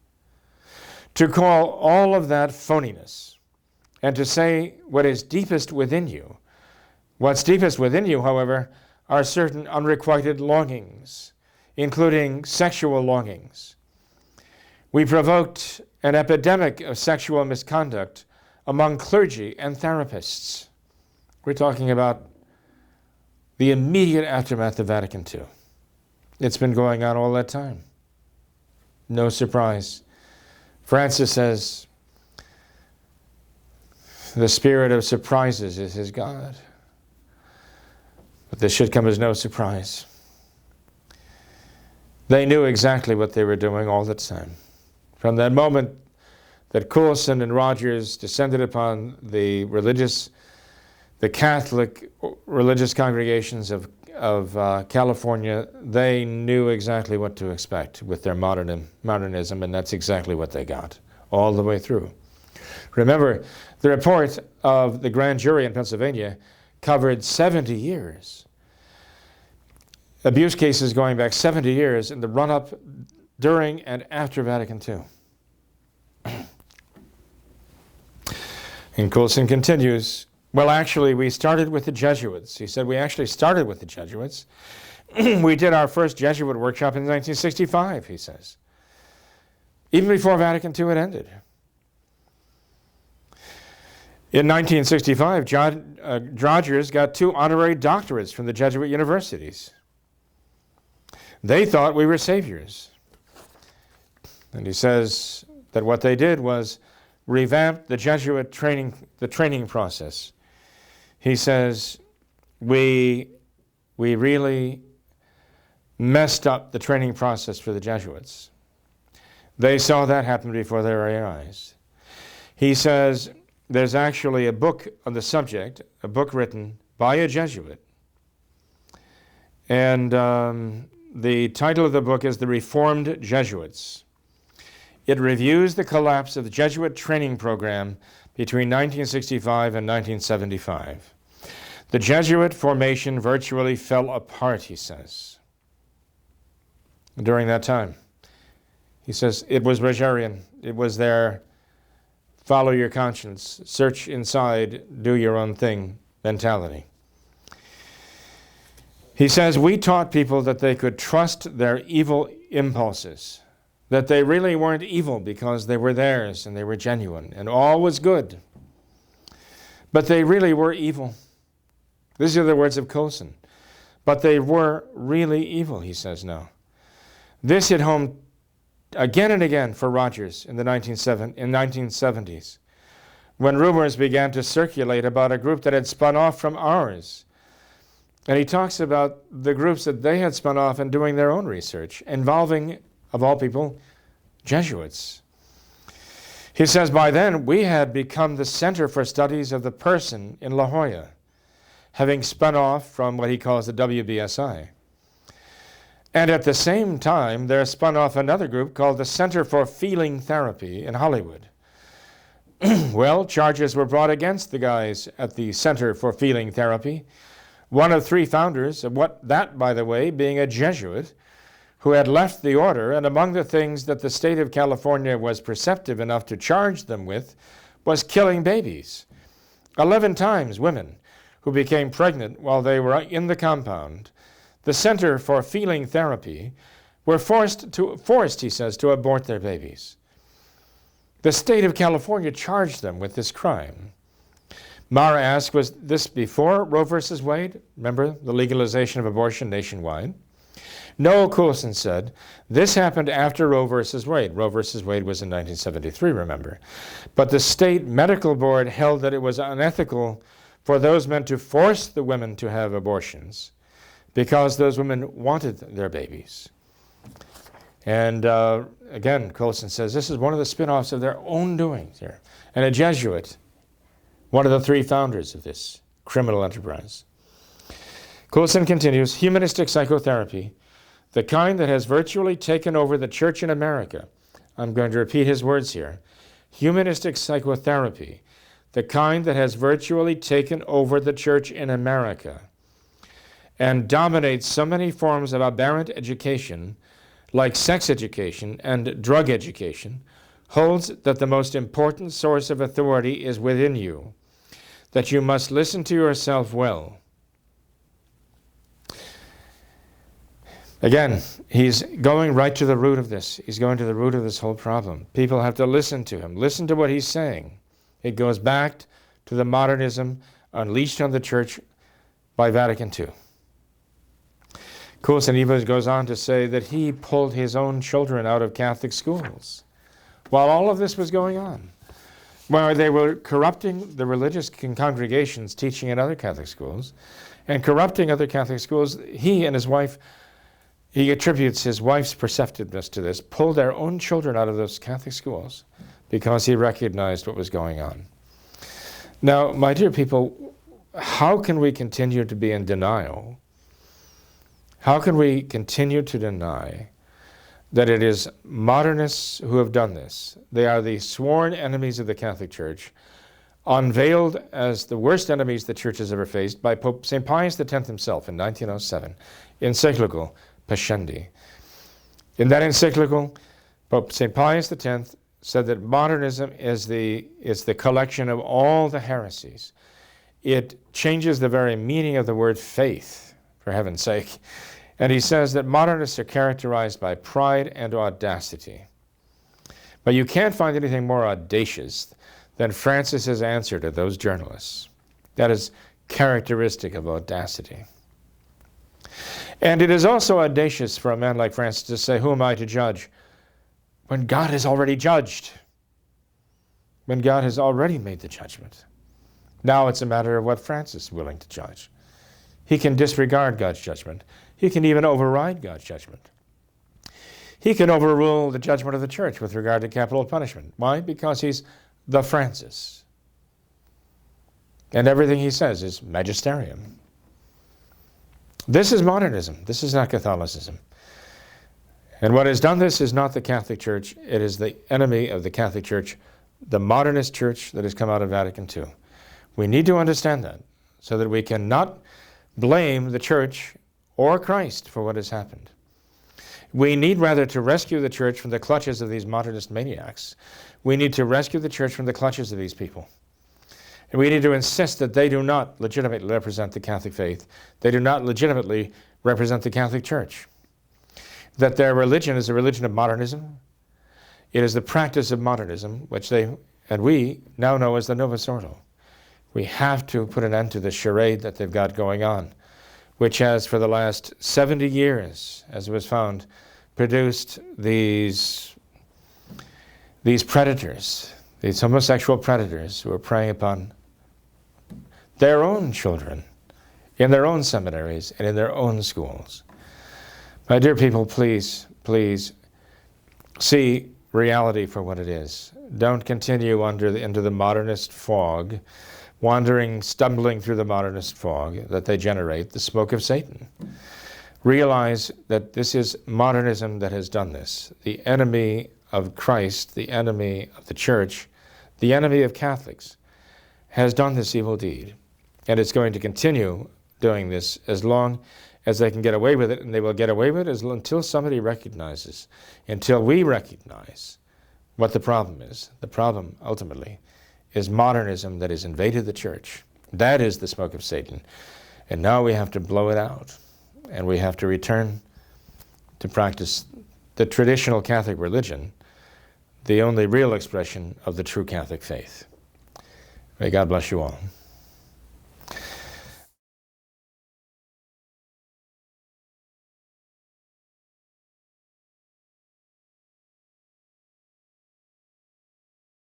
to call all of that phoniness, and to say what is deepest within you. What's deepest within you, however, are certain unrequited longings, including sexual longings. We provoked an epidemic of sexual misconduct among clergy and therapists. We're talking about the immediate aftermath of Vatican II. It's been going on all that time. No surprise. Francis says, the spirit of surprises is his God. But this should come as no surprise. They knew exactly what they were doing all the time. From that moment that Coulson and Rogers descended upon the Catholic religious congregations of California, they knew exactly what to expect with their modernism, and that's exactly what they got all the way through. Remember, the report of the grand jury in Pennsylvania covered 70 years. Abuse cases going back 70 years in the run-up, during, and after Vatican II. And Coulson continues, well, actually, we started with the Jesuits. He said, we actually started with the Jesuits. We did our first Jesuit workshop in 1965, he says, even before Vatican II had ended. In 1965, Rogers got 2 honorary doctorates from the Jesuit universities. They thought we were saviors. And he says that what they did was revamp the Jesuit training process. He says, we really messed up the training process for the Jesuits. They saw that happen before their very eyes. He says, there's actually a book on the subject, a book written by a Jesuit. And the title of the book is The Reformed Jesuits. It reviews the collapse of the Jesuit training program between 1965 and 1975. The Jesuit formation virtually fell apart, he says, during that time. He says it was Rogerian. It was their follow your conscience, search inside, do your own thing mentality. He says, we taught people that they could trust their evil impulses, that they really weren't evil because they were theirs and they were genuine and all was good. But they really were evil. These are the words of Coulson. But they were really evil, he says now. This hit home again and again for Rogers in the 1970s, when rumors began to circulate about a group that had spun off from ours. And he talks about the groups that they had spun off and doing their own research, involving, of all people, Jesuits. He says, by then, we had become the center for studies of the person in La Jolla, having spun off from what he calls the WBSI. And at the same time, there spun off another group called the Center for Feeling Therapy in Hollywood. Well, charges were brought against the guys at the Center for Feeling Therapy, one of 3 founders of that, by the way, being a Jesuit who had left the order, and among the things that the state of California was perceptive enough to charge them with was killing babies. 11 times women who became pregnant while they were in the compound, the Center for Feeling Therapy, were forced, he says, to abort their babies. The state of California charged them with this crime. Mara asked, was this before Roe versus Wade? Remember, the legalization of abortion nationwide? No, Coulson said, this happened after Roe versus Wade. Roe versus Wade was in 1973, remember. But the state medical board held that it was unethical for those men to force the women to have abortions because those women wanted their babies. And again, Coulson says this is one of the spin-offs of their own doings here. And a Jesuit, one of the 3 founders of this criminal enterprise. Coulson continues, humanistic psychotherapy, the kind that has virtually taken over the church in America. I'm going to repeat his words here. Humanistic psychotherapy, the kind that has virtually taken over the church in America and dominates so many forms of aberrant education, like sex education and drug education, holds that the most important source of authority is within you, that you must listen to yourself well. Again, he's going right to the root of this. He's going to the root of this whole problem. People have to listen to him, listen to what he's saying, It goes back to the modernism unleashed on the church by Vatican II. Coulson even goes on to say that he pulled his own children out of Catholic schools while all of this was going on, while they were corrupting the religious congregations teaching in other Catholic schools and corrupting other Catholic schools. He and his wife, he attributes his wife's perceptiveness to this, pulled their own children out of those Catholic schools because he recognized what was going on. Now, my dear people, how can we continue to be in denial? How can we continue to deny that it is modernists who have done this? They are the sworn enemies of the Catholic Church, unveiled as the worst enemies the Church has ever faced by Pope St. Pius X himself in 1907, encyclical Pascendi. In that encyclical, Pope St. Pius X said that modernism is the collection of all the heresies. It changes the very meaning of the word faith, for heaven's sake. And he says that modernists are characterized by pride and audacity. But you can't find anything more audacious than Francis's answer to those journalists. That is characteristic of audacity. And it is also audacious for a man like Francis to say, "Who am I to judge?" when God has already judged, when God has already made the judgment. Now it's a matter of what Francis is willing to judge. He can disregard God's judgment. He can even override God's judgment. He can overrule the judgment of the Church with regard to capital punishment. Why? Because he's the Francis. And everything he says is magisterium. This is modernism. This is not Catholicism. And what has done this is not the Catholic Church. It is the enemy of the Catholic Church, the modernist church that has come out of Vatican II. We need to understand that so that we cannot blame the Church or Christ for what has happened. We need rather to rescue the Church from the clutches of these modernist maniacs. We need to rescue the Church from the clutches of these people. And we need to insist that they do not legitimately represent the Catholic faith. They do not legitimately represent the Catholic Church. That their religion is a religion of modernism. It is the practice of modernism, which they and we now know as the Novus Ordo. We have to put an end to the charade that they've got going on, which has for the last 70 years, as it was found, produced these predators, these homosexual predators who are preying upon their own children in their own seminaries and in their own schools. My dear people, please, please see reality for what it is. Don't continue into the modernist fog, wandering, stumbling through the modernist fog that they generate, the smoke of Satan. Realize that this is modernism that has done this. The enemy of Christ, the enemy of the Church, the enemy of Catholics, has done this evil deed. And it's going to continue doing this as long as they can get away with it, and they will get away with it until somebody recognizes, until we recognize what the problem is. The problem, ultimately, is modernism that has invaded the Church. That is the smoke of Satan. And now we have to blow it out, and we have to return to practice the traditional Catholic religion, the only real expression of the true Catholic faith. May God bless you all.